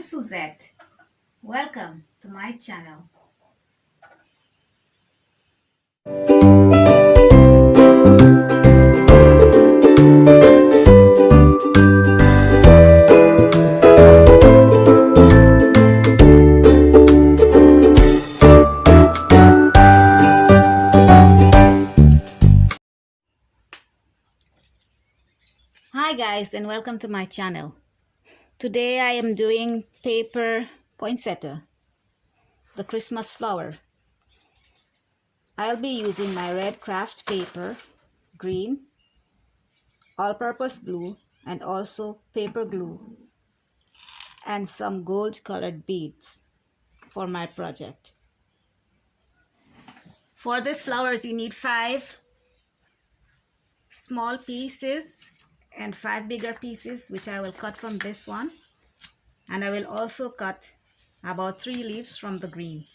Suzette. Welcome to my channel. Hi guys and welcome to my channel. Today I am doing paper poinsettia, the Christmas flower. I'll be using my red craft paper, green, all-purpose glue, and also paper glue and some gold colored beads for my project. For these flowers you need 5 small pieces and 5 bigger pieces, which I will cut from this one, and I will also cut about 3 leaves from the green.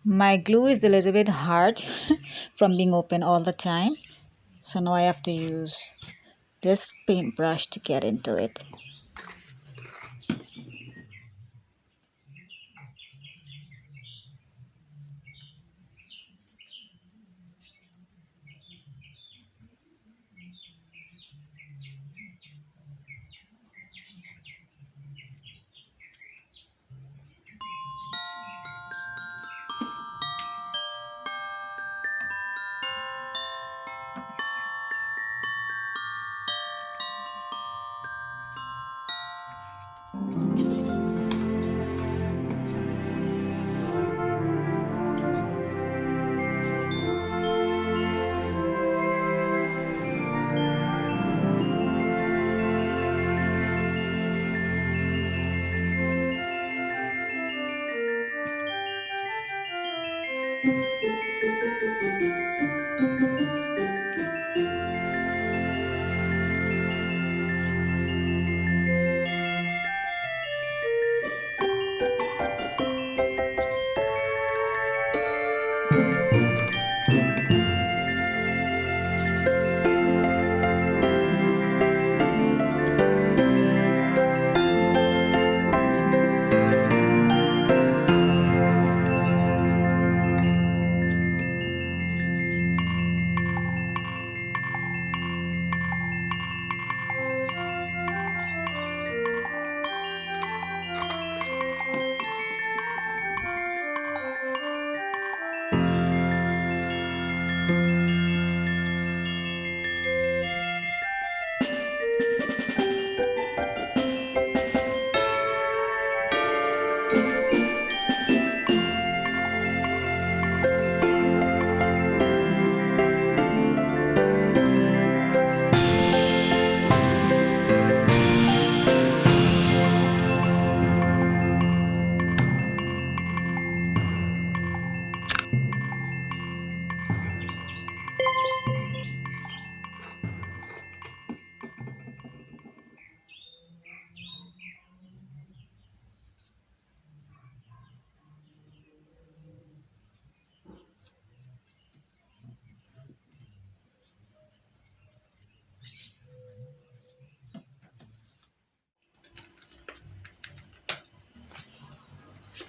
My glue is a little bit hard from being open all the time. So now I have to use this paintbrush to get into it.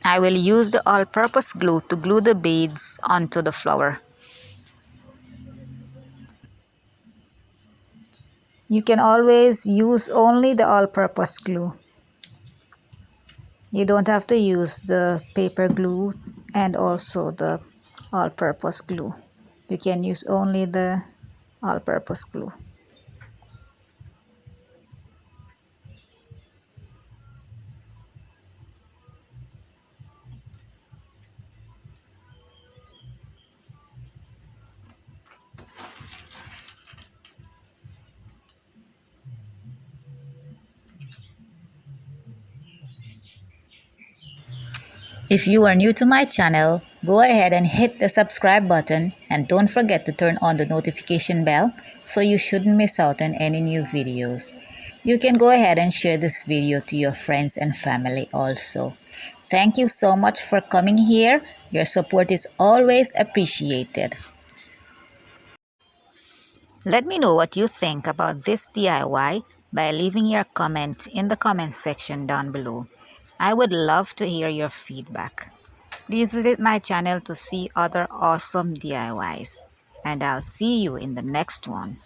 I will use the all-purpose glue to glue the beads onto the flower. You can always use only the all-purpose glue. You don't have to use the paper glue and also the all-purpose glue. You can use only the all-purpose glue. If you are new to my channel, go ahead and hit the subscribe button and don't forget to turn on the notification bell so you shouldn't miss out on any new videos. You can go ahead and share this video to your friends and family also. Thank you so much for coming here. Your support is always appreciated. Let me know what you think about this DIY by leaving your comment in the comment section down below. I would love to hear your feedback. Please visit my channel to see other awesome DIYs. And I'll see you in the next one.